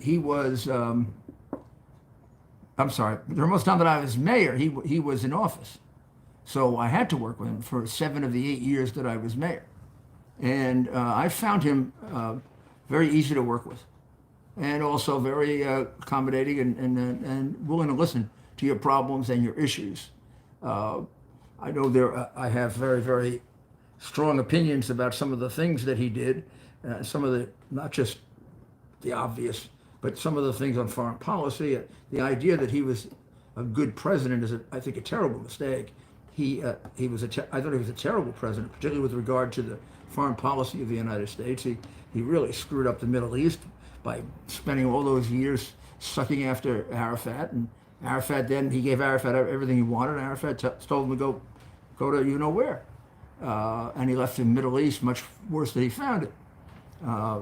he was I'm sorry, the most time that I was mayor, he was in office. So I had to work with him for 7 of the 8 years that I was mayor. And I found him very easy to work with and also very accommodating and willing to listen to your problems and your issues. Uh, I know I have very, very strong opinions about some of the things that he did, some of the, not just the obvious, but some of the things on foreign policy. The idea that he was a good president is, I think, a terrible mistake. I thought he was a terrible president, particularly with regard to the foreign policy of the United States. He really screwed up the Middle East by spending all those years sucking after Arafat, and Arafat then he gave Arafat everything he wanted. And Arafat told him to go to you know where, and he left the Middle East much worse than he found it. Uh,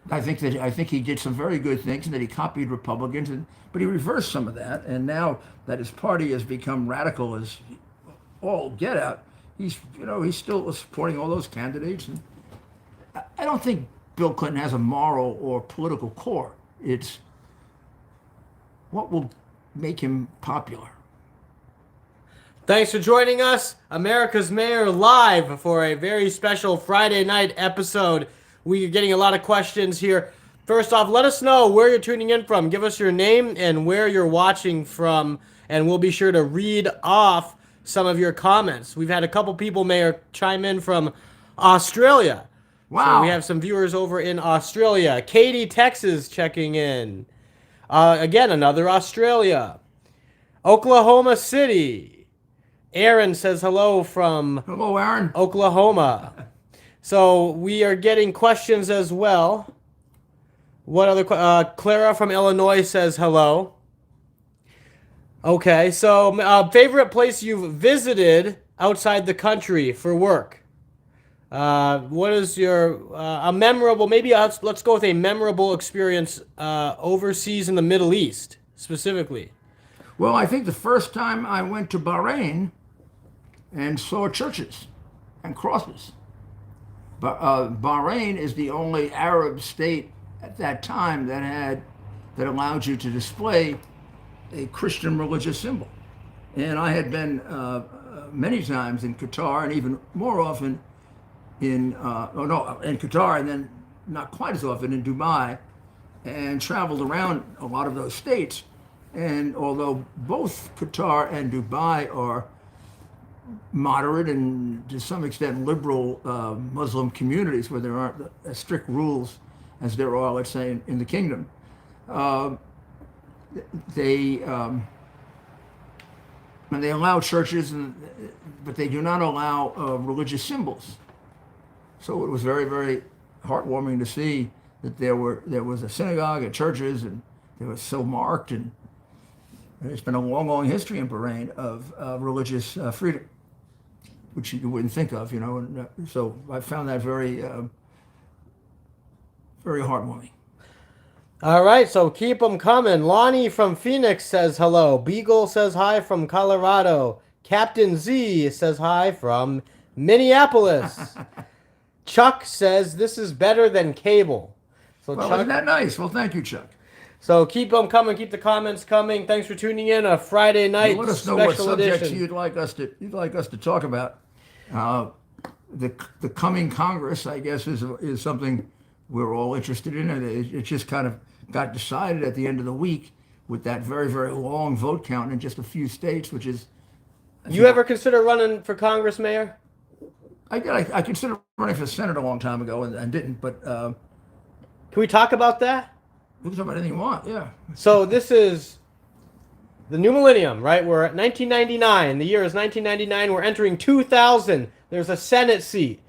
I think he did some very good things, and that he copied Republicans, but he reversed some of that. And now that his party has become radical as all get out, he's still supporting all those candidates. And I don't think Bill Clinton has a moral or political core. It's what will make him popular. Thanks for joining us, America's Mayor Live, for a very special Friday night episode. We are getting a lot of questions here. First off, let us know where you're tuning in from. Give us your name and where you're watching from, and we'll be sure to read off some of your comments. We've had a couple people, Mayor, chime in from Australia. Wow. So we have some viewers over in Australia. Katy, Texas, checking in. Again, another Australia. Oklahoma City. Aaron says hello from Hello, Aaron. Oklahoma. So we are getting questions as well. What other? Clara from Illinois says hello. Okay, so favorite place you've visited outside the country for work? What is your a memorable? Maybe let's go with a memorable experience overseas in the Middle East specifically. Well, I think the first time I went to Bahrain and saw churches and crosses. But Bahrain is the only Arab state at that time that allowed you to display a Christian religious symbol. And I had been many times in Qatar, and even more often in Qatar, and then not quite as often in Dubai, and traveled around a lot of those states. And although both Qatar and Dubai are moderate and to some extent liberal Muslim communities where there aren't as strict rules as there are, let's say, in the kingdom, they allow churches, but they do not allow religious symbols. So it was very, very heartwarming to see that there was a synagogue and churches, and they were so marked. And there's been a long, long history in Bahrain of religious freedom, which you wouldn't think of, And so I found that very, very heartwarming. All right, so keep them coming. Lonnie from Phoenix says hello. Beagle says hi from Colorado. Captain Z says hi from Minneapolis. Chuck says this is better than cable. So Well, Chuck, isn't that nice? Well, thank you, Chuck. so keep them coming. Keep the comments coming. Thanks for tuning in. A Friday night Let us know what special subjects edition. you'd like us to talk about. The coming Congress, I guess, is something we're all interested in. And it just kind of got decided at the end of the week with that very, very long vote count in just a few states, which is. You ever consider running for Congress, Mayor? I considered running for Senate a long time ago and didn't, but Can we talk about that? we can talk about anything you want. Yeah. So this is the new millennium, right? We're at 1999. The year is 1999. We're entering 2000. There's a Senate seat.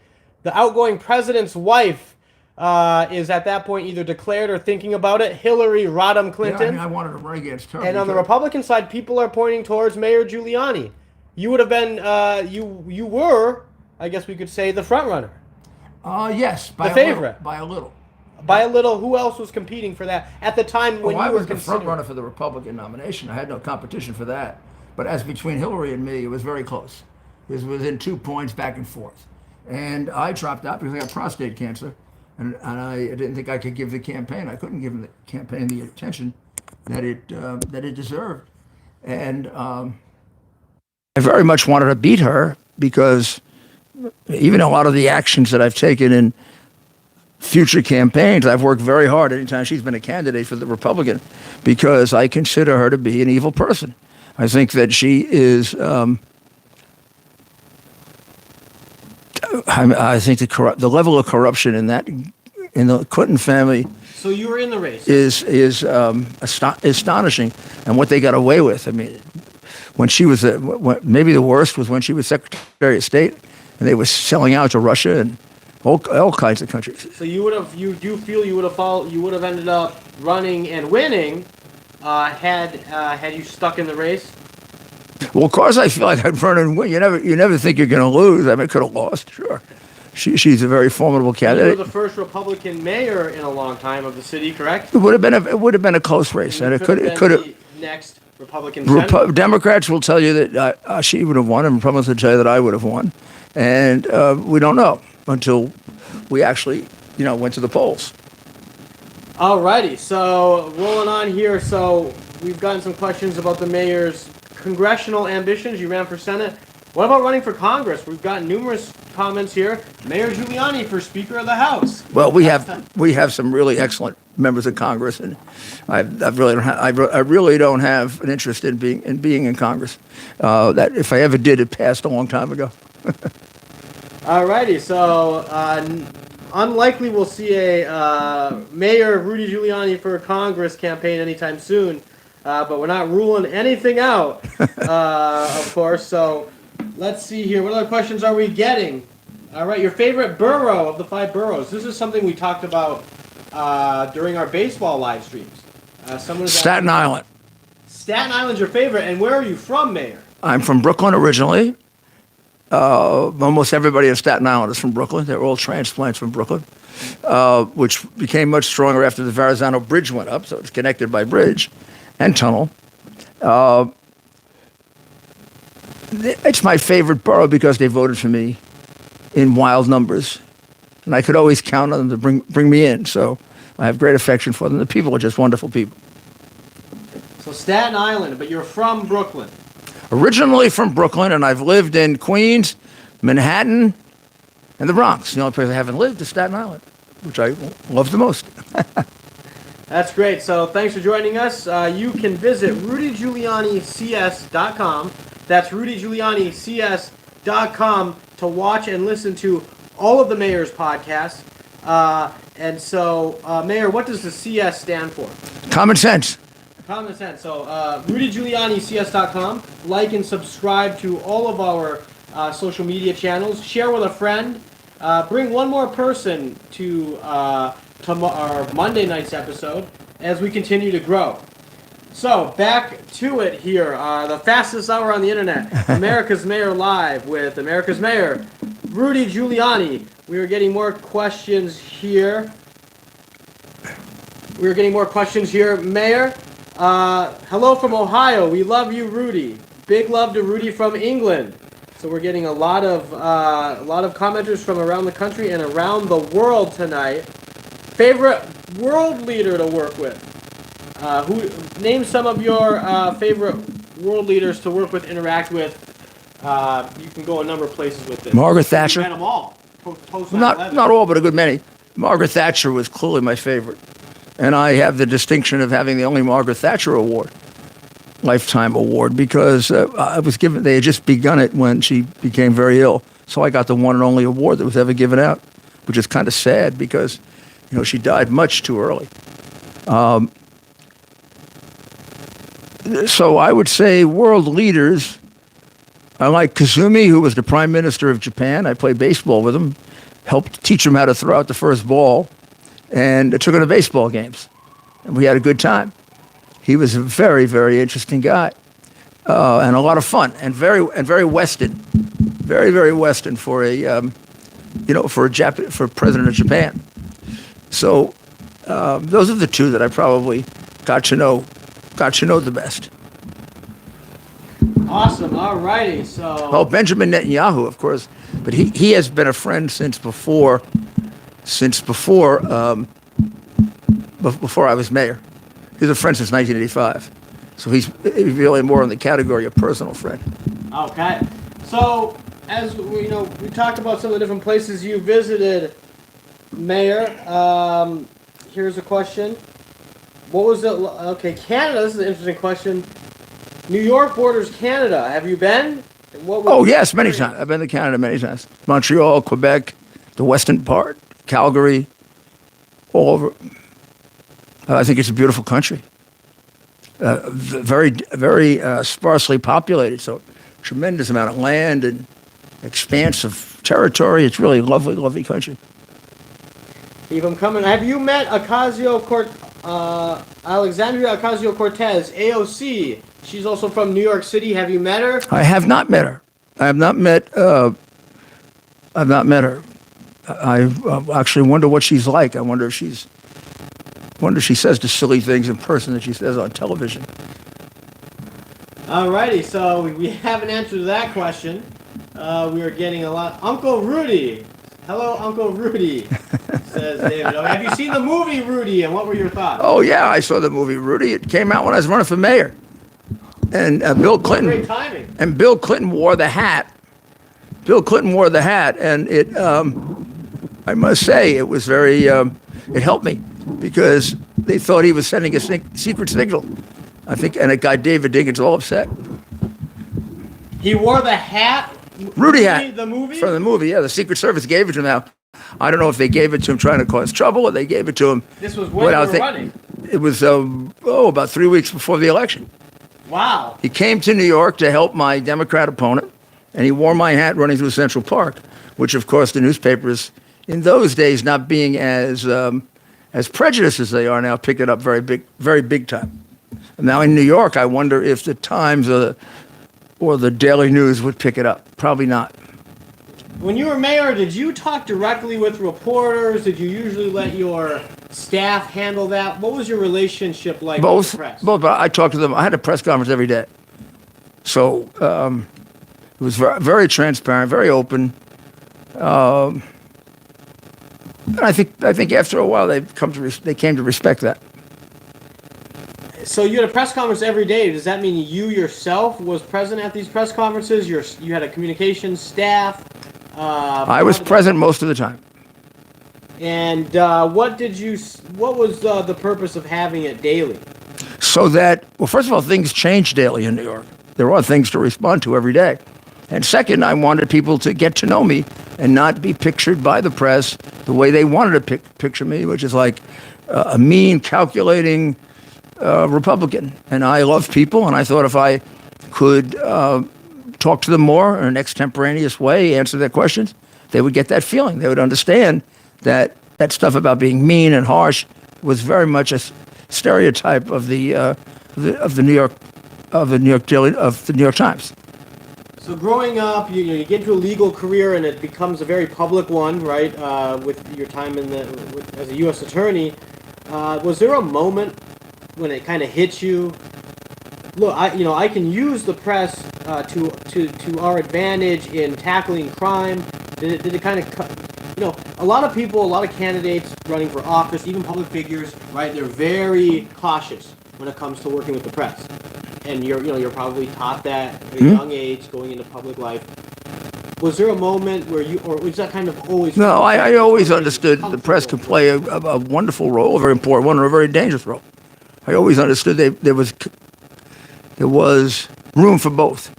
The outgoing president's wife is at that point either declared or thinking about it. Hillary Rodham Clinton. I wanted to run against her. And on the Republican side, people are pointing towards Mayor Giuliani. You would have been, you were, I guess we could say, the front runner. Yes, by The favorite. By a little. By a little. Who else was competing for that at the time when I you were was the front considering? runner for the Republican nomination. I had no competition for that. But as between Hillary and me, it was very close. It was within 2 points back and forth. And I dropped out because I got prostate cancer. and I didn't think I could give the campaign. I couldn't give the campaign the attention that it deserved, and I very much wanted to beat her because even a lot of the actions that I've taken in future campaigns, I've worked very hard anytime she's been a candidate for the Republican because I consider her to be an evil person. I think that she is. I think the level of corruption in the Clinton family. So you were in the race. Is astonishing, and what they got away with. I mean, when she was maybe the worst was when she was Secretary of State, and they were selling out to Russia and all kinds of countries. So you do feel you would have ended up running and winning, had you stuck in the race? Well, of course, I feel like I'd run and win. You never think you're going to lose. I mean, I could have lost, sure. She's a very formidable candidate. You were the first Republican mayor in a long time of the city, correct? It would have been a close race, and it could have. The next Republican senator. Democrats will tell you that she would have won, and Republicans will tell you that I would have won, and we don't know until we actually, went to the polls. Alrighty, so rolling on here. So we've gotten some questions about the mayor's congressional ambitions. You ran for Senate. What about running for Congress? We've gotten numerous comments here. Mayor Giuliani for Speaker of the House. Well, we have some really excellent members of Congress, and I really don't have an interest in being in Congress. That if I ever did, it passed a long time ago. Alrighty, so unlikely we'll see a Mayor Rudy Giuliani for Congress campaign anytime soon, but we're not ruling anything out, of course. So let's see here. What other questions are we getting? All right, your favorite borough of the 5 boroughs. This is something we talked about during our baseball live streams. Staten Island. Staten Island's your favorite, and where are you from, Mayor? I'm from Brooklyn originally. Almost everybody in Staten Island is from Brooklyn. They're all transplants from Brooklyn, which became much stronger after the Verrazano Bridge went up, so it's connected by bridge and tunnel. It's my favorite borough because they voted for me in wild numbers, and I could always count on them to bring me in, so I have great affection for them. The people are just wonderful people. So Staten Island, but you're from Brooklyn. Originally from Brooklyn, and I've lived in Queens, Manhattan, and the Bronx. The only place I haven't lived is Staten Island, which I love the most. That's great. So thanks for joining us. You can visit rudygiulianics.com. That's rudygiulianics.com to watch and listen to all of the mayor's podcasts. And so, Mayor, what does the CS stand for? Common sense. Common sense. So, rudygiulianics.com. Like and subscribe to all of our social media channels. Share with a friend. Bring one more person to our Monday night's episode as we continue to grow. So, back to it here. The fastest hour on the internet. America's Mayor Live with America's Mayor, Rudy Giuliani. We are getting more questions here. Mayor. Hello from Ohio. We love you, Rudy. Big love to Rudy from England. So we're getting a lot of commenters from around the country and around the world tonight. Favorite world leader to work with? Name some of your favorite world leaders to work with, interact with. You can go a number of places with this. Margaret Thatcher. You met them all. Not all, but a good many. Margaret Thatcher was clearly my favorite. And I have the distinction of having the only Margaret Thatcher award, lifetime award, because they had just begun it when she became very ill. So I got the one and only award that was ever given out, which is kind of sad because, she died much too early. So I would say world leaders, I like Kazumi, who was the Prime Minister of Japan. I played baseball with him, helped teach him how to throw out the first ball, and took him to baseball games. And we had a good time. He was a very, very interesting guy, and a lot of fun, and very Western, very, very Western for for President of Japan. So those are the two that I probably got to know the best. Awesome. All righty. So. Benjamin Netanyahu, of course, but he has been a friend since before since before I was mayor. He's a friend since 1985. So he's really more in the category of personal friend. Okay. So, as we talked about some of the different places you visited, Mayor. Here's a question. What was it? Okay, Canada. This is an interesting question. New York borders Canada. Have you been? Oh, yes, many times. I've been to Canada many times. Montreal, Quebec, the western part, Calgary, all over. I think it's a beautiful country. Very, very sparsely populated, so tremendous amount of land and expanse of territory. It's really a lovely, lovely country. Keep them coming. Have you met Alexandria Ocasio-Cortez, AOC? She's also from New York City. Have you met her? I have not met her. I have not met. I've not met her. I actually wonder what she's like. I wonder if she says the silly things in person that she says on television. Alrighty, so we have an answer to that question. We are getting a lot. Uncle Rudy. Hello, Uncle Rudy, says David. Have you seen the movie Rudy, and what were your thoughts? Oh, yeah, I saw the movie Rudy. It came out when I was running for mayor. And Bill Clinton. Great timing. And Bill Clinton wore the hat. And it, I must say, it was very, it helped me because they thought he was sending a secret signal. I think, and it got David Dinkins all upset. He wore the hat? Rudy hat. The movie? From the movie, yeah. The Secret Service gave it to him now. I don't know if they gave it to him trying to cause trouble or they gave it to him. This was when you were running? It was, about 3 weeks before the election. Wow. He came to New York to help my Democrat opponent, and he wore my hat running through Central Park, which, of course, the newspapers, in those days, not being as prejudiced as they are now, pick it up very big time. And now in New York, I wonder if the Times or the Daily News would pick it up. Probably not. When you were mayor, did you talk directly with reporters? Did you usually let your staff handle that? What was your relationship like with the press? Both, but I talked to them. I had a press conference every day. So it was very, very transparent, very open. And I think after a while they came to respect that. So you had a press conference every day. Does that mean you yourself was present at these press conferences? You had a communications staff? I was present most of the time. And what was the purpose of having it daily? So that, well, first of all, things change daily in New York. There are things to respond to every day. And second, I wanted people to get to know me and not be pictured by the press the way they wanted to picture me, which is like a mean, calculating Republican. And I love people, and I thought if I could talk to them more in an extemporaneous way, answer their questions, they would get that feeling. They would understand that that stuff about being mean and harsh was very much a stereotype of the New York Times. So growing up, you get into a legal career and it becomes a very public one, right? With your time as a U.S. attorney, was there a moment when it kind of hit you? Look, I can use the press to our advantage in tackling crime. Did it kind of, a lot of people, a lot of candidates running for office, even public figures, right? They're very cautious when it comes to working with the press. And you're probably taught that at a young age going into public life. Was there a moment where or was that kind of always? No, I always understood the press could play a wonderful role, a very important one, or a very dangerous role. I always understood there was room for both.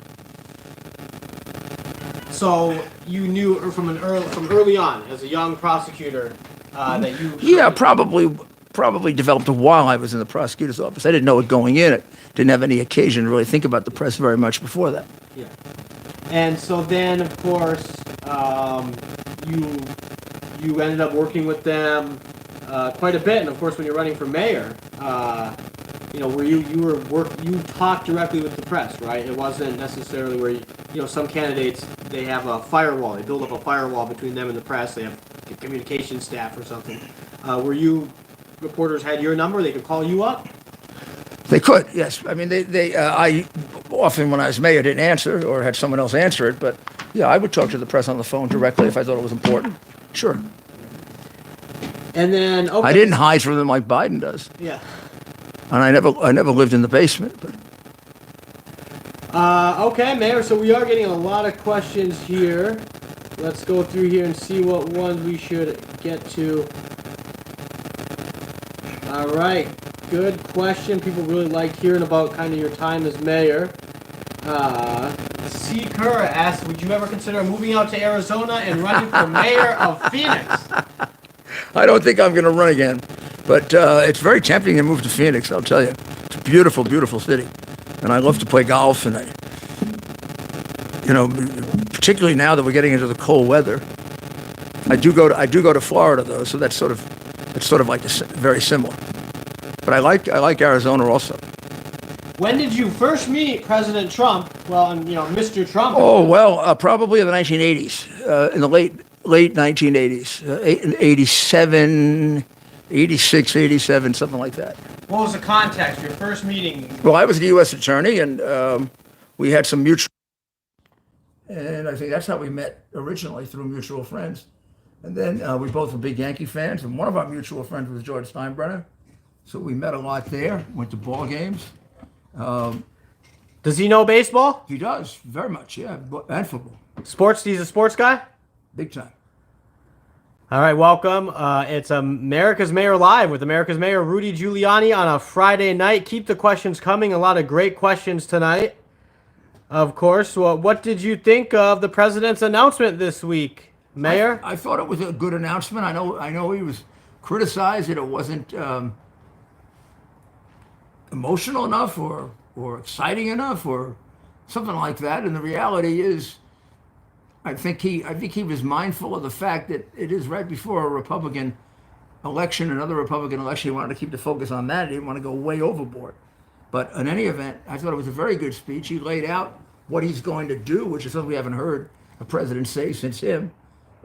So you knew from early on, as a young prosecutor, that you. Yeah, probably developed while I was in the prosecutor's office. I didn't know it going in. It didn't have any occasion to really think about the press very much before that. Yeah. And so then, of course, you ended up working with them quite a bit. And of course, when you're running for mayor, where you talked directly with the press, right? It wasn't necessarily where some candidates, they have a firewall. They build up a firewall between them and the press. They have a communication staff or something. Reporters had your number? They could call you up? They could, yes. I mean, I often, when I was mayor, didn't answer or had someone else answer it. But, yeah, I would talk to the press on the phone directly if I thought it was important. Sure. And then okay. I didn't hide from them like Biden does. Yeah. And I never lived in the basement. But okay, Mayor. So we are getting a lot of questions here. Let's go through here and see what ones we should get to. All right. Good question. People really like hearing about kind of your time as mayor. C. Kerr asks, would you ever consider moving out to Arizona and running for mayor of Phoenix? I don't think I'm going to run again. But it's very tempting to move to Phoenix, I'll tell you. It's a beautiful, beautiful city. And I love to play golf. And particularly now that we're getting into the cold weather, I do go to Florida, though, so it's sort of like very similar. But I like Arizona also. When did you first meet President Trump? Well, Mr. Trump. Oh, well, probably in the 1980s, in the late 1980s, 87, 86, 87, something like that. What was the context, your first meeting? Well, I was the U.S. attorney, and we had some mutual, and I think that's how we met originally, through mutual friends. And then we both were big Yankee fans, and one of our mutual friends was George Steinbrenner. So we met a lot there, went to ball games. Does he know baseball? He does, very much, yeah, and football. Sports, he's a sports guy? Big time. All right, welcome. It's America's Mayor Live with America's Mayor Rudy Giuliani on a Friday night. Keep the questions coming. A lot of great questions tonight. Of course. Well, what did you think of the president's announcement this week, Mayor? I thought it was a good announcement. I know he was criticized that it wasn't emotional enough or exciting enough or something like that. And the reality is, I think he was mindful of the fact that it is right before a Republican election, another Republican election. He wanted to keep the focus on that. He didn't want to go way overboard. But in any event, I thought it was a very good speech. He laid out what he's going to do, which is something we haven't heard a president say since him.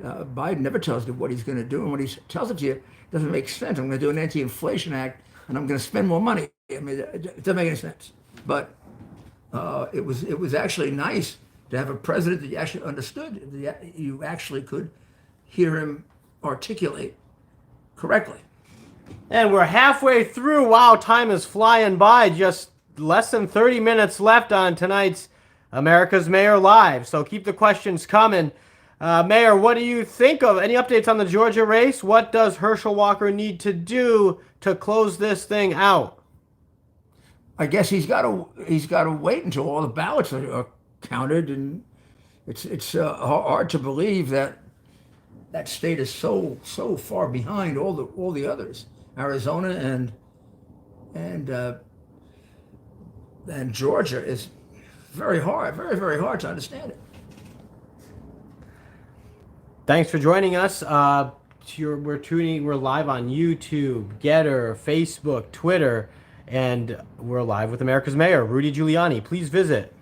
Biden never tells you what he's going to do, and when he tells it to you, it doesn't make sense. I'm going to do an anti-inflation act, and I'm going to spend more money. I mean, it doesn't make any sense. But it was actually nice to have a president that you actually understood, that you actually could hear him articulate correctly. And we're halfway through. Wow, time is flying by. Just less than 30 minutes left on tonight's America's Mayor Live. So keep the questions coming. Mayor, what do you think of any updates on the Georgia race? What does Herschel Walker need to do to close this thing out? I guess he's got to wait until all the ballots are counted, and it's hard to believe that state is so far behind all the others, Arizona and Georgia. Is very hard, very hard to understand it. Thanks for joining us. We're live on YouTube, Getter, Facebook, Twitter, and we're live with America's Mayor, Rudy Giuliani. Please visit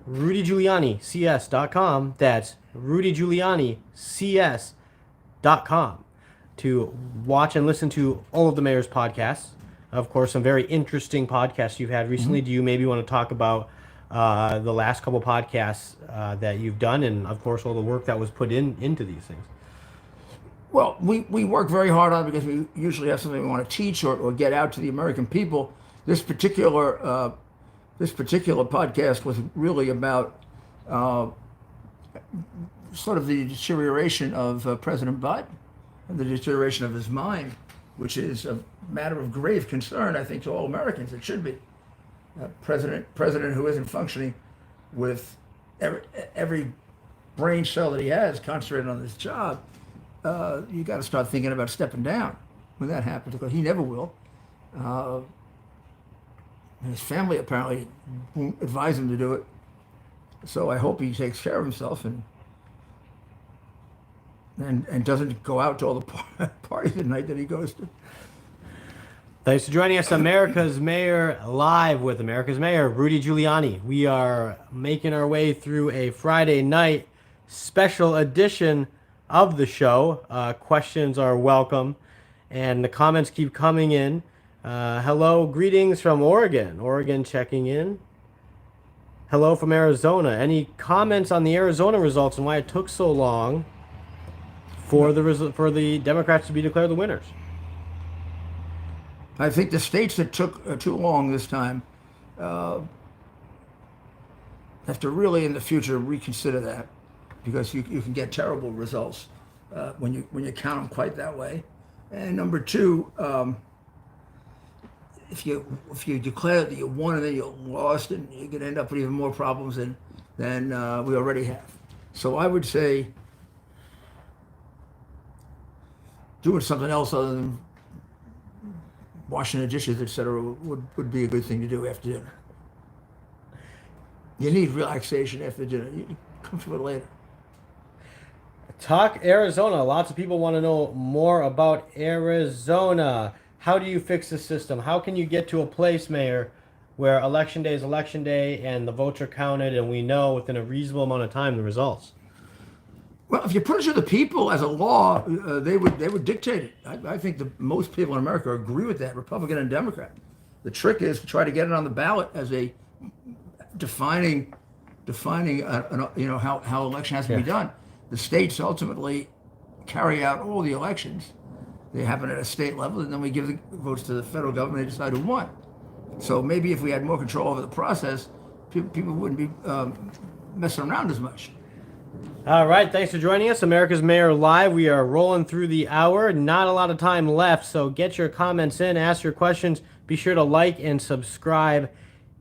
rudygiulianics.com. That's rudygiulianics.com to watch and listen to all of the mayor's podcasts. Of course, some very interesting podcasts you've had recently. Do you maybe want to talk about the last couple podcasts that you've done, and of course all the work that was put into these things? Well, we work very hard on it because we usually have something we want to teach or get out to the American people. This particular podcast was really about sort of the deterioration of President Biden and the deterioration of his mind, which is a matter of grave concern, I think, to all Americans. It should be. President who isn't functioning with every brain cell that he has concentrated on this job, you got to start thinking about stepping down when that happens, because he never will. And his family apparently won't advise him to do it. So I hope he takes care of himself and doesn't go out to all the parties at night that he goes to. Thanks for joining us, America's Mayor Live with America's Mayor, Rudy Giuliani. We are making our way through a Friday night special edition of the show. Questions are welcome, and the comments keep coming in. Hello, greetings from Oregon. Oregon checking in. Hello from Arizona. Any comments on the Arizona results and why it took so long for the Democrats to be declared the winners? I think the states that took too long this time have to really, in the future, reconsider that, because you can get terrible results when you count them quite that way. And number two, if you declare that you won and then you lost, and you're going to end up with even more problems than we already have. So I would say doing something else other than washing the dishes, etc., would be a good thing to do after dinner. You need relaxation after dinner. You come to it later. Talk Arizona. Lots of people want to know more about Arizona. How do you fix the system? How can you get to a place, Mayor, where election day is election day and the votes are counted and we know within a reasonable amount of time the results? Well, if you put it to the people as a law, they would dictate it. I think most people in America agree with that, Republican and Democrat. The trick is to try to get it on the ballot as a defining how election has to be done. The states ultimately carry out all the elections. They happen at a state level, and then we give the votes to the federal government. They decide who won. So maybe if we had more control over the process, people wouldn't be messing around as much. All right, thanks for joining us, America's Mayor Live. We are rolling through the hour. Not a lot of time left, so get your comments in, ask your questions. Be sure to like and subscribe,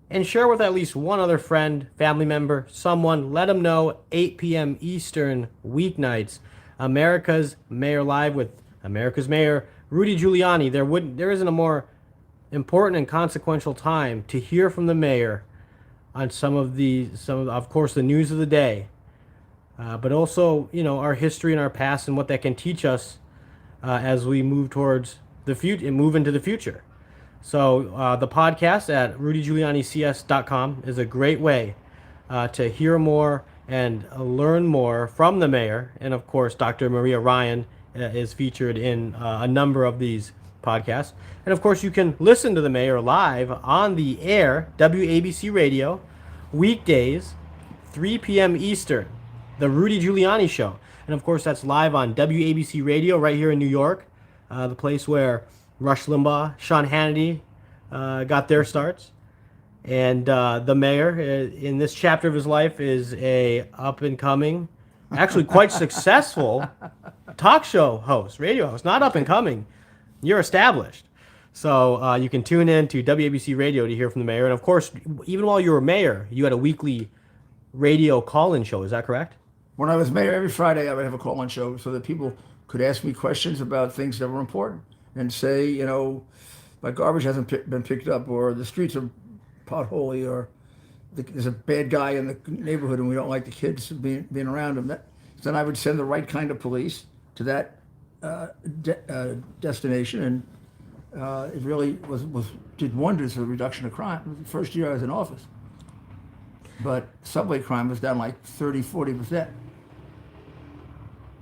and share with at least one other friend, family member, someone. Let them know. 8 p.m. Eastern weeknights. America's Mayor Live with America's Mayor Rudy Giuliani. There isn't a more important and consequential time to hear from the mayor on some of course the news of the day. But also, our history and our past and what that can teach us as we move towards the future and move into the future. So the podcast at rudygiulianics.com is a great way to hear more and learn more from the mayor. And of course, Dr. Maria Ryan is featured in a number of these podcasts. And of course, you can listen to the mayor live on the air, WABC Radio, weekdays, 3 p.m. Eastern. The Rudy Giuliani Show. And of course, that's live on WABC Radio right here in New York, the place where Rush Limbaugh, Sean Hannity got their starts. And the mayor, in this chapter of his life, is a up-and-coming, actually quite successful talk show host, radio host. Not up-and-coming. You're established. So you can tune in to WABC Radio to hear from the mayor. And of course, even while you were mayor, you had a weekly radio call-in show. Is that correct? When I was mayor, every Friday I would have a call-in show so that people could ask me questions about things that were important and say, my garbage hasn't been picked up, or the streets are potholy, or there's a bad guy in the neighborhood and we don't like the kids being around him. Then I would send the right kind of police to that destination, and it really did wonders for the reduction of crime. It was the first year I was in office. But subway crime was down like 30-40%.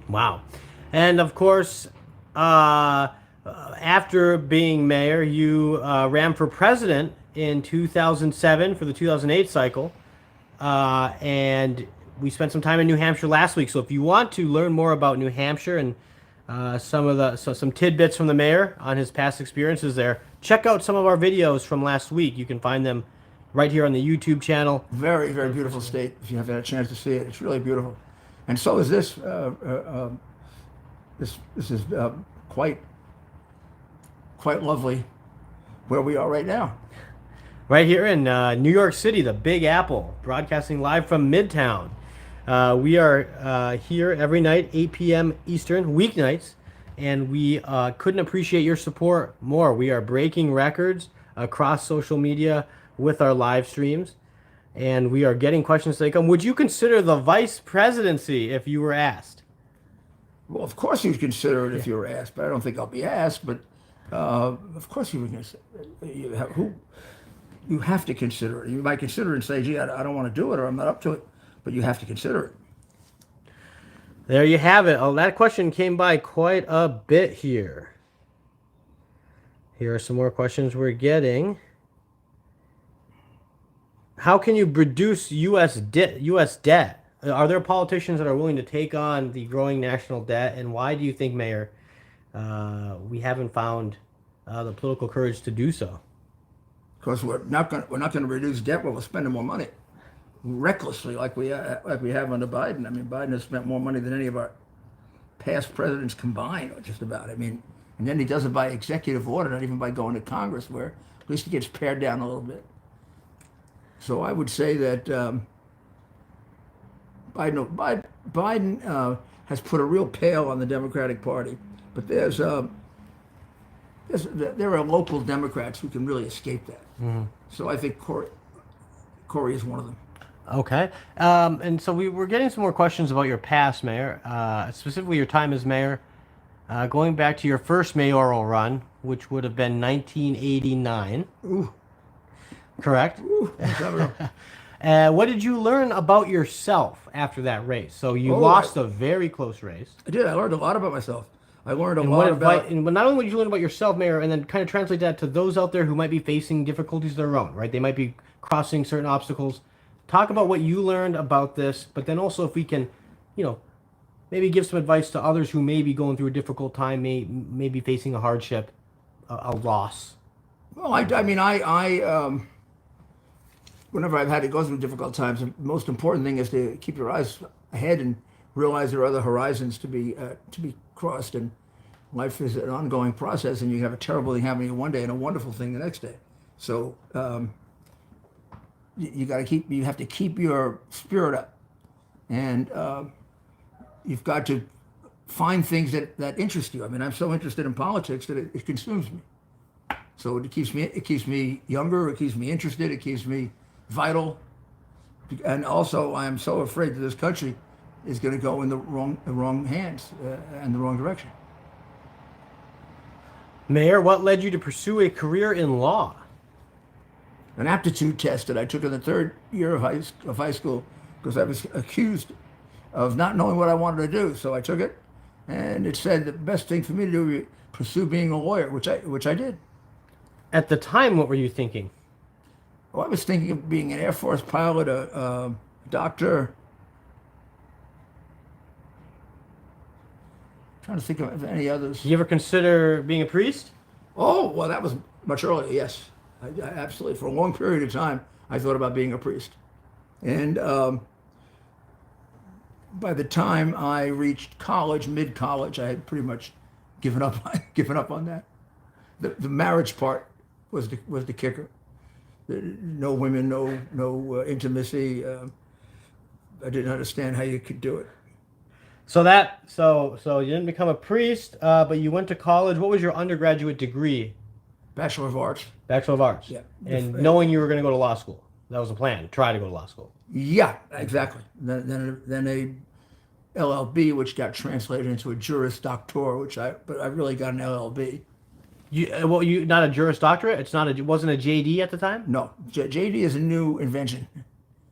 Wow. And of course, after being mayor, you ran for president in 2007 for the 2008 cycle. And we spent some time in New Hampshire last week. So if you want to learn more about New Hampshire and some tidbits from the mayor on his past experiences there, check out some of our videos from last week. You can find them right here on the YouTube channel. Very, very beautiful state. If you haven't had a chance to see it, it's really beautiful. And so is this. This is quite lovely where we are right now. Right here in New York City, the Big Apple, broadcasting live from Midtown. We are here every night, 8 p.m. Eastern, weeknights, and we couldn't appreciate your support more. We are breaking records across social media with our live streams, and we are getting questions that come. Would you consider the vice presidency if you were asked? Well, of course you'd consider it if you were asked, but I don't think I'll be asked. But of course you would consider. You have to consider it. You might consider it and say, "Gee, I don't want to do it, or I'm not up to it," but you have to consider it. There you have it. Oh, that question came by quite a bit here. Here are some more questions we're getting. How can you reduce U.S. debt? Are there politicians that are willing to take on the growing national debt? And why do you think, Mayor, we haven't found the political courage to do so. Because we're not going to reduce debt while we're spending more money recklessly, like we have under Biden. I mean, Biden has spent more money than any of our past presidents combined, or just about. I mean, and then he does it by executive order, not even by going to Congress, where at least he gets pared down a little bit. So I would say that Biden has put a real pale on the Democratic Party, but there are local Democrats who can really escape that. So I think Corey is one of them. Okay. And so we're getting some more questions about your past, Mayor, specifically your time as mayor. Going back to your first mayoral run, which would have been 1989. Ooh. Correct? Ooh, what did you learn about yourself after that race? So you lost a very close race. I did. I learned a lot about myself. I learned a And lot about... and not only did you learn about yourself, Mayor, and then kind of translate that to those out there who might be facing difficulties of their own, right? They might be crossing certain obstacles. Talk about what you learned about this, but then also if we can, maybe give some advice to others who may be going through a difficult time, may be facing a hardship, a loss. Well, whenever I've had to go through difficult times, the most important thing is to keep your eyes ahead and realize there are other horizons to be crossed. And life is an ongoing process, and you have a terrible thing happening one day and a wonderful thing the next day. So you have to keep your spirit up, and you've got to find things that interest you. I mean, I'm so interested in politics that it consumes me. So it keeps me younger. It keeps me interested. It keeps me vital. And also, I am so afraid that this country is going to go in the wrong hands and the wrong direction. Mayor, what led you to pursue a career in law? An aptitude test that I took in the third year of high school because I was accused of not knowing what I wanted to do. So I took it, and it said the best thing for me to do was pursue being a lawyer, which I did. At the time, what were you thinking? Well, I was thinking of being an Air Force pilot, a doctor. Trying to think of any others. Did you ever consider being a priest? Oh, well, that was much earlier, yes. I absolutely. For a long period of time, I thought about being a priest. And by the time I reached college, mid-college, I had pretty much given up on that. The marriage part was the kicker. No women, no intimacy. I didn't understand how you could do it. So you didn't become a priest, but you went to college. What was your undergraduate degree? Bachelor of Arts. Bachelor of Arts. Yeah. And knowing you were going to go to law school. That was the plan. Try to go to law school. Yeah, exactly. Then a LLB, which got translated into a Juris Doctor, but I really got an LLB. You not a Juris Doctorate? It wasn't a JD at the time? No, JD is a new invention.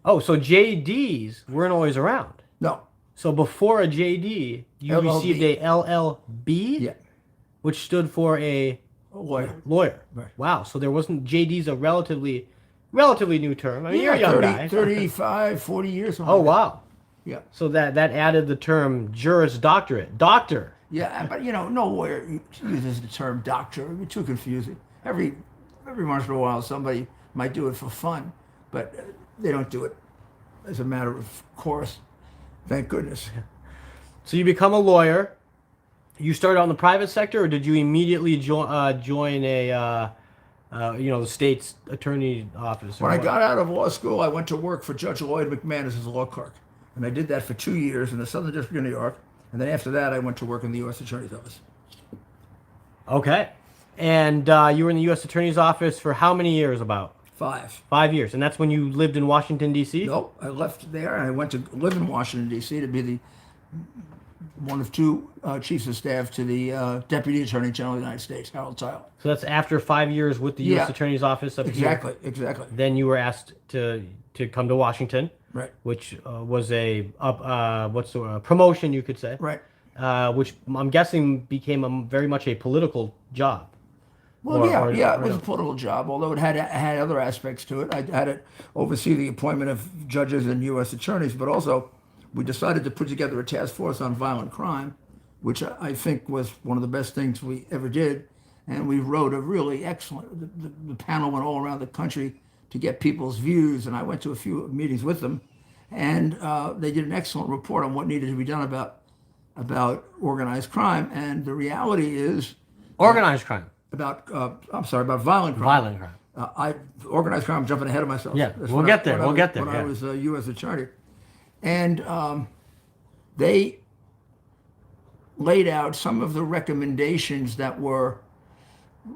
Oh, so JDs weren't always around. No. So before a JD, you LLB. received a LLB? Yeah. Which stood for a lawyer. Right. Wow. So there wasn't JD's a relatively new term. I mean, you're a young 30, guy. 35, 40 years. Oh, wow. Yeah. So that added the term Juris Doctorate. Doctor. Yeah, but no lawyer uses the term doctor. It would be too confusing. Every once in a while, somebody might do it for fun, but they don't do it as a matter of course. Thank goodness. So you become a lawyer. You started out in the private sector, or did you immediately join the state's attorney office? When I got out of law school, I went to work for Judge Lloyd McManus as a law clerk, and I did that for 2 years in the Southern District of New York. And then after that, I went to work in the U.S. Attorney's Office. Okay. And you were in the U.S. Attorney's Office for how many years about? 5. 5 years. And that's when you lived in Washington, D.C.? No, I left there and I went to live in Washington, D.C. to be one of 2 chiefs of staff to the Deputy Attorney General of the United States, Harold Tyler. So that's after 5 years with the U.S. Attorney's Office up here? Exactly. Then you were asked to come to Washington. Right. Which was a promotion, you could say. Right. Which I'm guessing became very much a political job. Well, it was a political job, although it had other aspects to it. I had to oversee the appointment of judges and U.S. attorneys, but also we decided to put together a task force on violent crime, which I think was one of the best things we ever did. and we wrote a really excellent. The panel went all around the country to get people's views, and I went to a few meetings with them, and they did an excellent report on what needed to be done about organized crime. And the reality is Organized crime. about violent crime. Violent crime. Organized crime. I'm jumping ahead of myself. Yeah, That's we'll when get there. when We'll get there. When Yeah. I was a U.S. attorney, and they laid out some of the recommendations that were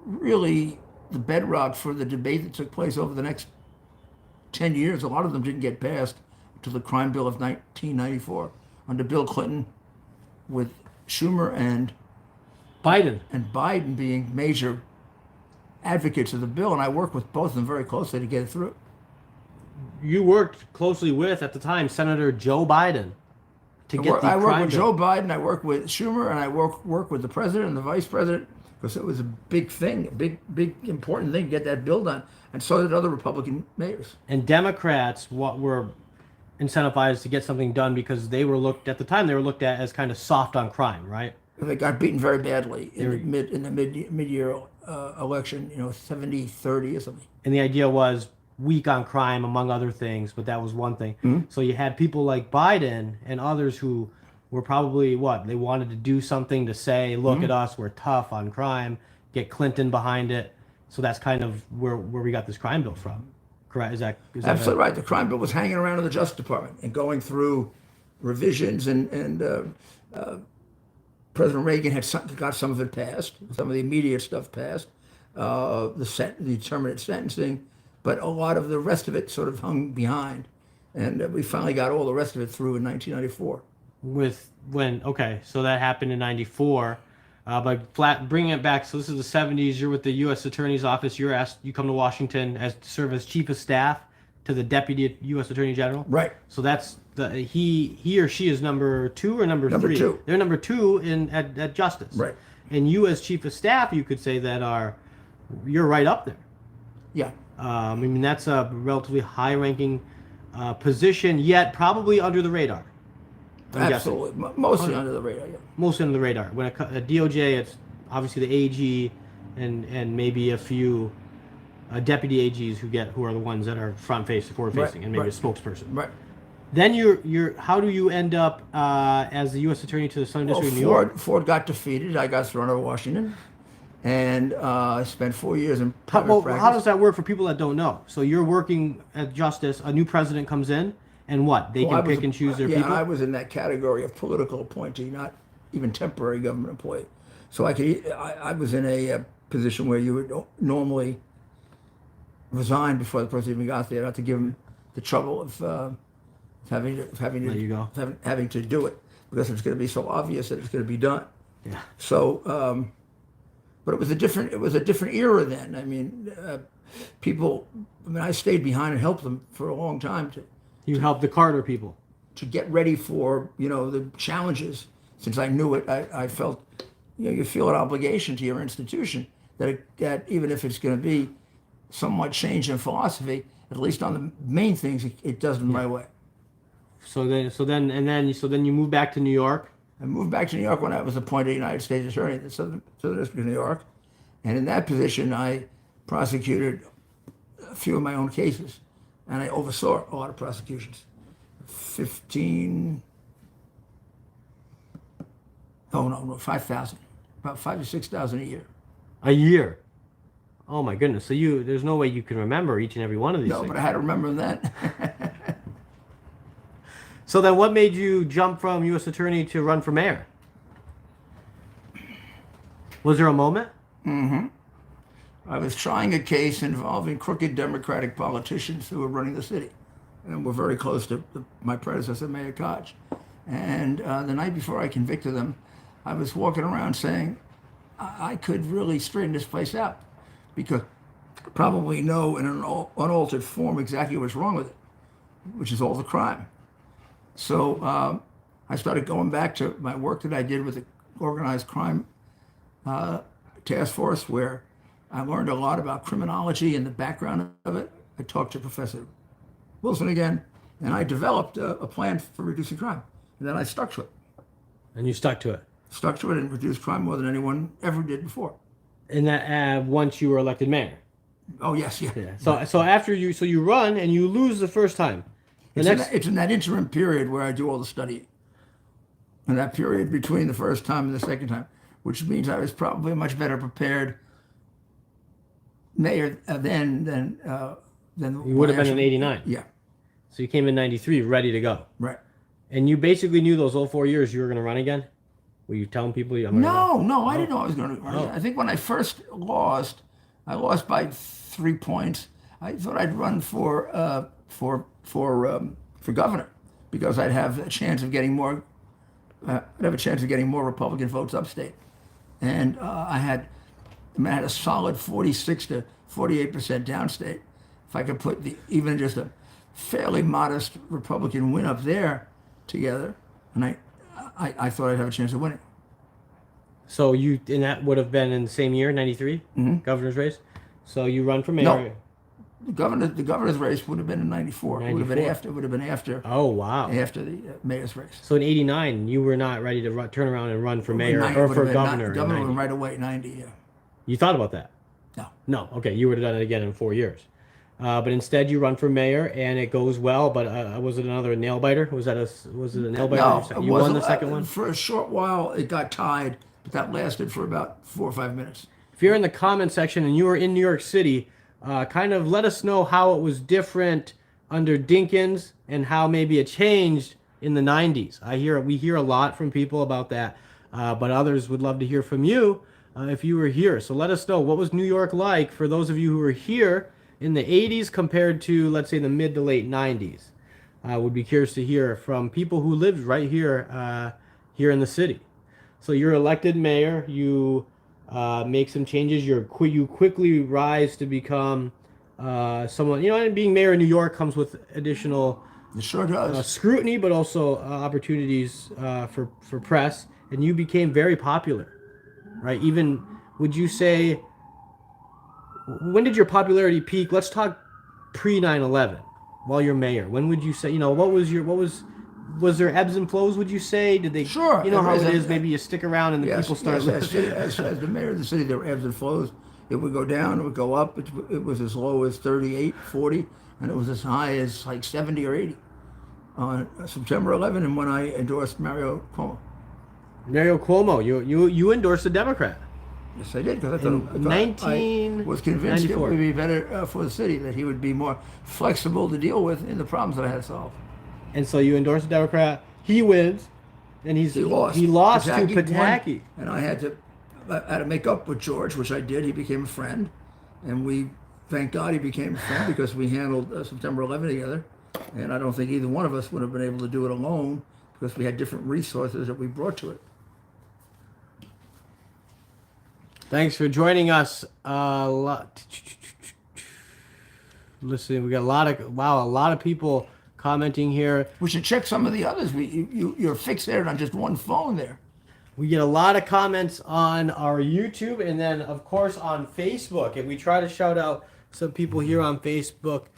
really the bedrock for the debate that took place over the next 10 years. A lot of them didn't get passed until the Crime Bill of 1994 under Bill Clinton, with Schumer and Biden being major advocates of the bill, and I worked with both of them very closely to get it through. You worked closely with, at the time, Senator Joe Biden to get the I worked crime with bill. Joe Biden, I worked with Schumer, and I worked with the president and the vice president, because it was a big thing, a big important thing to get that bill done, and so did other Republican mayors. And Democrats were incentivized to get something done because they were looked at at as kind of soft on crime, right? They got beaten very badly in the mid-year election, 70-30 or something. And the idea was weak on crime, among other things, but that was one thing. Mm-hmm. So you had people like Biden and others who were probably they wanted to do something to say, look at us, we're tough on crime, get Clinton behind it. So that's kind of where we got this crime bill from. Correct? Is that Absolutely right. The crime bill was hanging around in the Justice Department and going through revisions, and President Reagan got some of it passed, some of the immediate stuff passed, the determinate sentencing, but a lot of the rest of it sort of hung behind, and we finally got all the rest of it through in 1994. So that happened in 94. But bringing it back, so this is the 70s. You're with the U.S. Attorney's Office. You come to Washington to serve as chief of staff to the Deputy U.S. Attorney General. Right. So that's he or she is number 2 or number 3? Number 2. They're number 2 at Justice. Right. And you as chief of staff, you could say you're right up there. Yeah. I mean, that's a relatively high-ranking position, yet probably under the radar. I'm Absolutely. Mostly under the radar, yeah. Mostly under the radar. When at DOJ, it's obviously the AG and maybe a few deputy AGs who are the ones that are forward-facing, and maybe a spokesperson. Right. Then how do you end up as the U.S. Attorney to the Southern District of New York? Ford got defeated. I got thrown out of Washington, and I spent 4 years in private practice. How does that work for people that don't know? So you're working at Justice, a new president comes in, and what? They can pick and choose their people? Yeah, I was in that category of political appointee, not even temporary government employee. So I was in a position where you would normally resign before the person even got there, not to give him the trouble of having to do it, because it's going to be so obvious that it's going to be done. Yeah. So, but it was a different era then. I mean, I stayed behind and helped them for a long time You helped the Carter people to get ready for the challenges. Since I knew it, I felt you feel an obligation to your institution that even if it's going to be somewhat change in philosophy, at least on the main things, it does them right away. So then you moved back to New York. I moved back to New York when I was appointed United States Attorney in the Southern District of New York, and in that position, I prosecuted a few of my own cases, and I oversaw a lot of prosecutions. 5,000. About 5,000 to 6,000 a year. A year. Oh my goodness! So there's no way you can remember each and every one of these things. No, but I had to remember that. So then what made you jump from U.S. Attorney to run for mayor? Was there a moment? Mm-hmm. I was trying a case involving crooked Democratic politicians who were running the city, and were very close to my predecessor, Mayor Koch. And the night before I convicted them, I was walking around saying, I could really straighten this place out, because I probably know in an unaltered form exactly what's wrong with it, which is all the crime. So I started going back to my work that I did with the organized crime task force, where I learned a lot about criminology and the background of it. I talked to Professor Wilson again, and I developed a plan for reducing crime. And then I stuck to it. And you stuck to it? Stuck to it and reduced crime more than anyone ever did before. And that once you were elected mayor. Oh yes, yeah. Yeah. So after you run and you lose the first time. It's in that interim period where I do all the studying. In that period between the first time and the second time, which means I was probably much better prepared mayor than You would have been in '89. Yeah, So you came in '93 ready to go. right. And you basically knew those whole 4 years you were going to run again? Were you telling people I'm going to run? No, I didn't know I was going to run. Oh. I think when I first lost, I lost by 3 points. I thought I'd run for governor because I'd have a chance of getting more. I'd have a chance of getting more Republican votes upstate, and I had a solid 46 to 48% downstate. If I could put even just a fairly modest Republican win up there together, and I thought I'd have a chance of winning. So and that would have been in the same year, '93, governor's race. So you run for mayor. No. The governor's race would have been in '94. It would have been 94. after. It would have been after. Oh wow! After the mayor's race. So in '89, you were not ready to turn around and run for mayor or for governor. Governor went right away. '90. Yeah. You thought about that? No. No. Okay, you would have done it again in 4 years. But instead, you run for mayor, and it goes well. But was it another nail biter? Was it a nail biter? No, you won the second one. For a short while, it got tied, but that lasted for about 4 or 5 minutes. If you're in the comment section and you were in New York City, kind of let us know how it was different under Dinkins and how maybe it changed in the '90s. We hear a lot from people about that, but others would love to hear from you if you were here. So let us know, what was New York like for those of you who were here in the '80s compared to, let's say, the mid to late '90s. Would be curious to hear from people who lived right here, here in the city. So you're elected mayor. You make some changes. You quickly rise to become someone. And being mayor in New York comes with additional It sure does. scrutiny, but also opportunities for press. And you became very popular, right? Even, would you say, when did your popularity peak? Let's talk pre 9/11. While you're mayor, when would you say? Was there ebbs and flows? Would you say? Did they? Sure. You know how it is. Maybe you stick around and the people start. As the mayor of the city, there were ebbs and flows. It would go down. It would go up. It was as low as 38, 40, and it was as high as like 70 or 80 on September 11, and when I endorsed Mario Cuomo. Mario Cuomo, you endorsed a Democrat. Yes, I did, because I was convinced it would be better for the city, that he would be more flexible to deal with in the problems that I had to solve. And so you endorsed a Democrat. He wins, and he lost. He lost to Pataki. And I had to make up with George, which I did. He became a friend, and thank God he became a friend, because we handled September 11 together. And I don't think either one of us would have been able to do it alone, because we had different resources that we brought to it. Thanks for joining us. Listen, we got a lot of people commenting here. We should check some of the others. You're fixated on just one phone there. We get a lot of comments on our YouTube, and then of course on Facebook. And we try to shout out some people here on Facebook.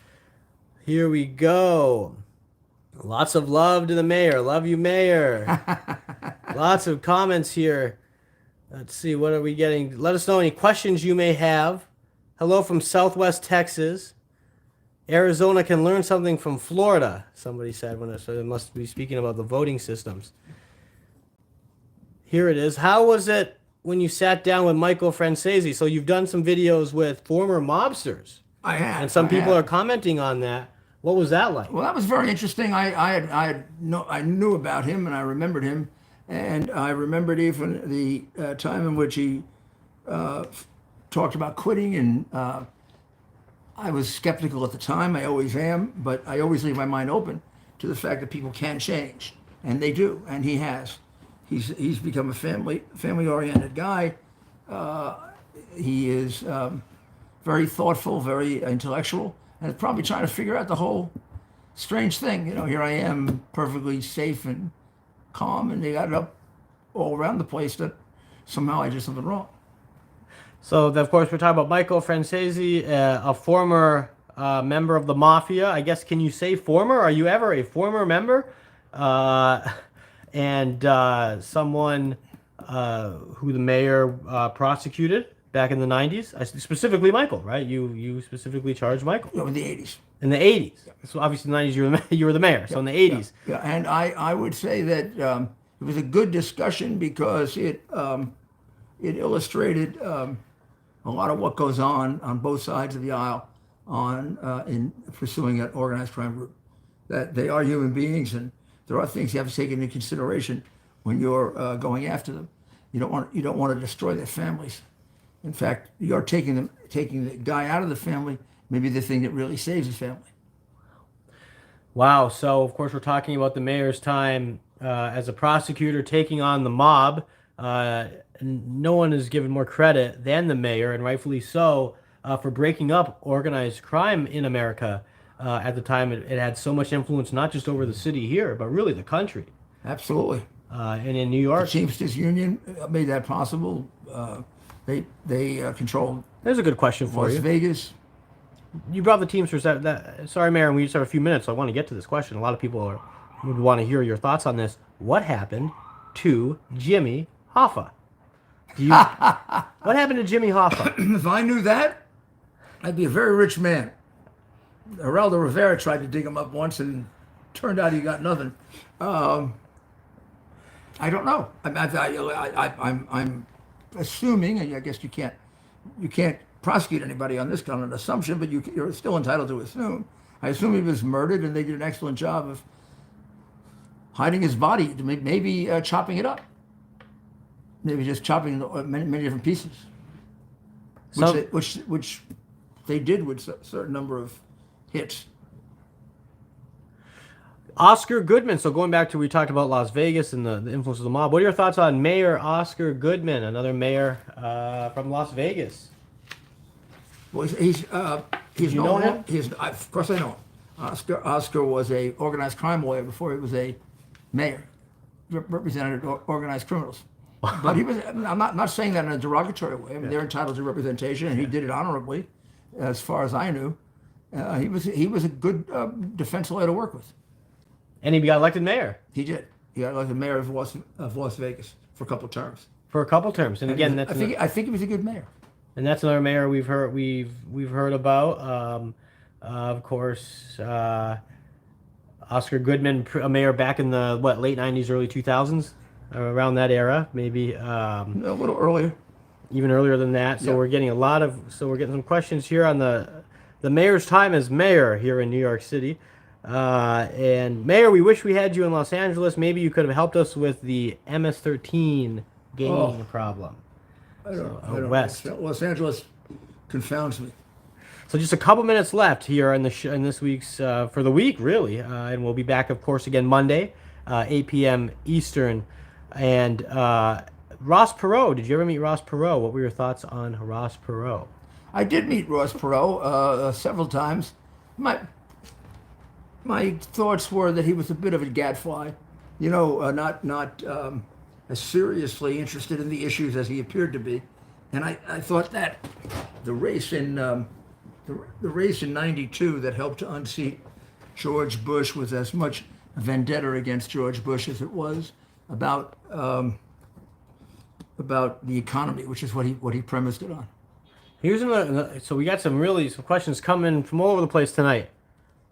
Here we go. Lots of love to the mayor. Love you, mayor. Lots of comments here. Let's see, what are we getting? Let us know any questions you may have. Hello from Southwest Texas. Arizona can learn something from Florida, somebody said, so they must be speaking about the voting systems. Here it is. How was it when you sat down with Michael Francesi? So you've done some videos with former mobsters. I have. And some people are commenting on that. What was that like? Well, that was very interesting. I knew about him, and I remembered him. And I remembered even the time in which he talked about quitting, and I was skeptical at the time. I always am, but I always leave my mind open to the fact that people can change, and they do, and he has. He's become a family-oriented guy. He is very thoughtful, very intellectual, and is probably trying to figure out the whole strange thing. Here I am, perfectly safe and calm, and they got it up all around the place that somehow I did something wrong. So, of course, we're talking about Michael Francesi, a former member of the mafia. I guess, can you say former? Are you ever a former member? And someone who the mayor prosecuted back in the 90s? Specifically Michael, right? You specifically charged Michael. In the 80s. In the 80s. So obviously in the 90s you were the mayor. So in the 80s. Yeah. And I would say that it was a good discussion because it illustrated a lot of what goes on both sides of the aisle in pursuing an organized crime group. That they are human beings, and there are things you have to take into consideration when you're going after them. You don't want to destroy their families. In fact, you're taking the guy out of the family, maybe the thing that really saves his family. Wow. So, of course, we're talking about the mayor's time as a prosecutor taking on the mob. No one is given more credit than the mayor, and rightfully so, for breaking up organized crime in America. At the time, it had so much influence, not just over the city here, but really the country. Absolutely. And in New York, the Teamsters Union made that possible. They controlled. There's a good question for Las you. Vegas. You brought the Teamsters. Sorry, Mayor, we just have a few minutes, so I want to get to this question. A lot of people would want to hear your thoughts on this. What happened to Jimmy Hoffa? What happened to Jimmy Hoffa? If I knew that, I'd be a very rich man. Geraldo Rivera tried to dig him up once, and turned out he got nothing. I don't know. I'm assuming, and I guess you can't prosecute anybody on this kind of an assumption, but you're still entitled to assume. I assume he was murdered, and they did an excellent job of hiding his body, maybe chopping it up, maybe just chopping it many different pieces, which they did with a certain number of hits. Oscar Goodman. So going back to, we talked about Las Vegas and the influence of the mob. What are your thoughts on Mayor Oscar Goodman, another mayor from Las Vegas? Well, he's you know him? Of course I know him. Oscar was a organized crime lawyer before he was a mayor. Represented organized criminals. But he was. I'm not saying that in a derogatory way. I mean, they're entitled to representation, and he did it honorably, as far as I knew. He was a good defense lawyer to work with. And he got elected mayor. He did. He got elected mayor of Las Vegas for a couple of terms. For a couple terms, and again, I think he was a good mayor. And that's another mayor we've heard about. Of course, Oscar Goodman, a mayor back in the late '90s, early 2000s, around that era, maybe A little earlier. even earlier than that. So Yeah. we're getting we're getting some questions here on the mayor's time as mayor here in New York City. And Mayor, we wish we had you in Los Angeles. Maybe you could have helped us with the MS-13 gaming problem. I don't West. Los Angeles confounds me. So just a couple minutes left here in in this week's for the week, really, and we'll be back, of course, again Monday, 8 p.m. Eastern. And Ross Perot, did you ever meet Ross Perot? What were your thoughts on Ross Perot? I did meet Ross Perot several times. My thoughts were that he was a bit of a gadfly, not as seriously interested in the issues as he appeared to be, and I thought that the race in '92 that helped to unseat George Bush was as much a vendetta against George Bush as it was about the economy, which is what he premised it on. Here's another. So we got some questions coming from all over the place tonight.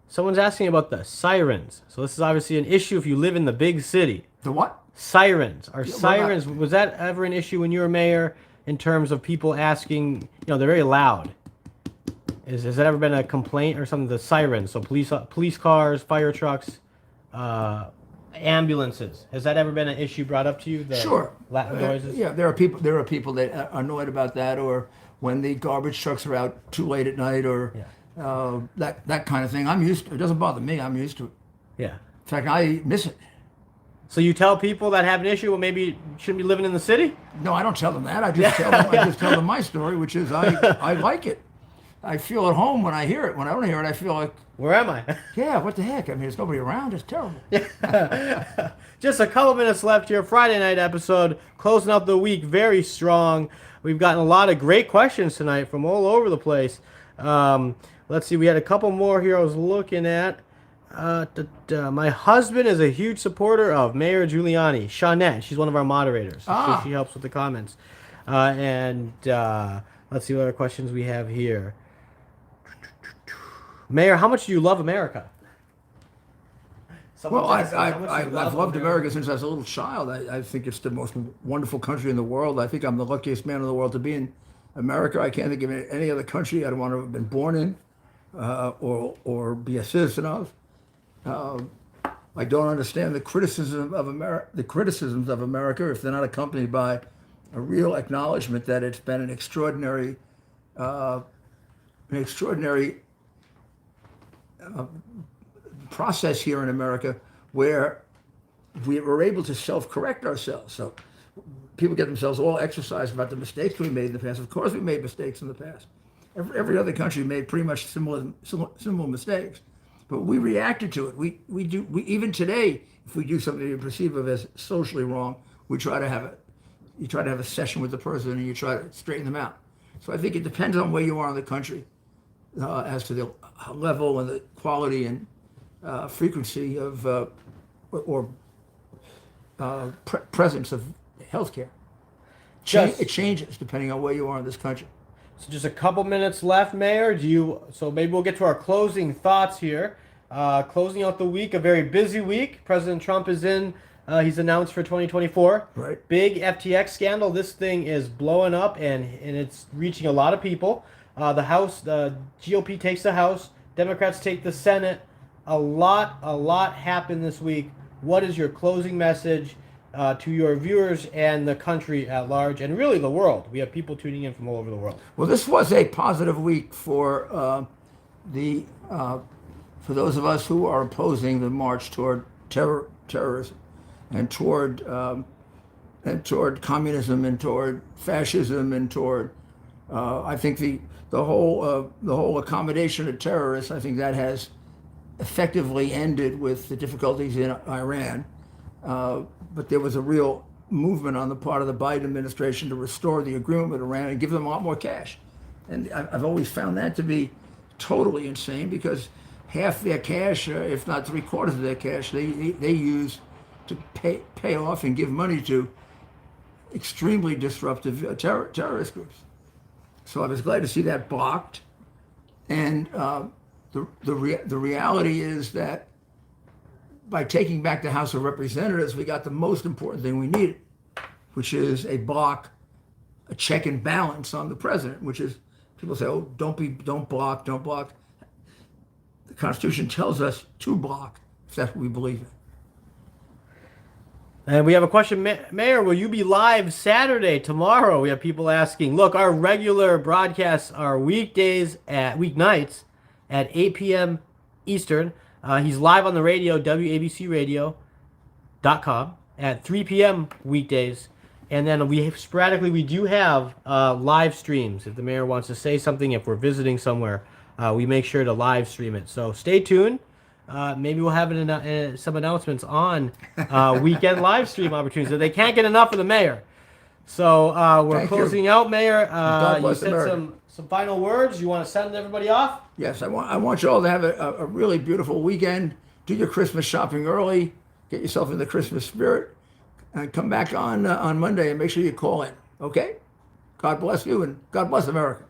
Someone's asking about the sirens. So this is obviously an issue if you live in the big city. The what? Sirens. Was that ever an issue when you were mayor in terms of people asking, they're very loud. Has that ever been a complaint or something? The sirens, so police cars, fire trucks, ambulances. Has that ever been an issue brought up to you? Sure. Loud noises? Yeah, there are people that are annoyed about that, or when the garbage trucks are out too late at night, or that kind of thing. I'm used to it. It doesn't bother me. I'm used to it. Yeah. In fact, I miss it. So you tell people that have an issue, well, maybe you shouldn't be living in the city? No, I don't tell them that. I just tell them my story, which is I like it. I feel at home when I hear it. When I don't hear it, I feel like, where am I? Yeah, what the heck? I mean, there's nobody around. It's terrible. Just a couple minutes left here. Friday night episode, closing out the week very strong. We've gotten a lot of great questions tonight from all over the place. Let's see, we had a couple more here I was looking at. My husband is a huge supporter of Mayor Giuliani. Shawnette, she's one of our moderators. So she helps with the comments. And let's see what other questions we have here. Mayor, how much do you love America? Well, Someone's asking, how much do you I've love loved America since I was a little child. I think it's the most wonderful country in the world. I think I'm the luckiest man in the world to be in America. I can't think of any other country I'd want to have been born in or be a citizen of. I don't understand the criticism of the criticisms of America if they're not accompanied by a real acknowledgement that it's been an extraordinary process here in America where we were able to self-correct ourselves. So people get themselves all exercised about the mistakes we made in the past. Of course, we made mistakes in the past. Every other country made pretty much similar mistakes, but we reacted to it. We even today, if we do something you perceive of as socially wrong, you try to have a session with the person and you try to straighten them out. So I think it depends on where you are in the country as to the level and the quality and frequency of presence of healthcare. It changes depending on where you are in this country. So just a couple minutes left, Mayor. So maybe we'll get to our closing thoughts here. Closing out the week, a very busy week. President Trump is in. He's announced for 2024. Right. Big FTX scandal. This thing is blowing up and it's reaching a lot of people. The House, the GOP takes the House. Democrats take the Senate. A lot happened this week. What is your closing message to your viewers and the country at large, and really the world? We have people tuning in from all over the world. Well, this was a positive week for those of us who are opposing the march toward terrorism and toward communism and toward fascism and toward I think the whole accommodation of terrorists. I think that has effectively ended with the difficulties in Iran. But there was a real movement on the part of the Biden administration to restore the agreement with Iran and give them a lot more cash. And I've always found that to be totally insane because half their cash, if not 3/4 of their cash, they use to pay off and give money to extremely disruptive terrorist groups. So I was glad to see that blocked. And the reality is that by taking back the House of Representatives, we got the most important thing we needed, which is a check and balance on the president, which is people say, oh, don't block. The Constitution tells us to block if that's what we believe in. And we have a question, Mayor, will you be live Saturday, tomorrow? We have people asking. Look, our regular broadcasts are weeknights at 8 p.m. Eastern. He's live on the radio, WABCRadio.com, at 3 p.m. weekdays. And then we do have live streams. If the mayor wants to say something, if we're visiting somewhere, we make sure to live stream it. So stay tuned. Maybe we'll have some announcements on weekend live stream opportunities. They can't get enough of the mayor. So we're closing out, Mayor. You said some final words. You want to send everybody off? Yes, I want you all to have a really beautiful weekend. Do your Christmas shopping early. Get yourself in the Christmas spirit. And come back on Monday and make sure you call in. Okay? God bless you and God bless America.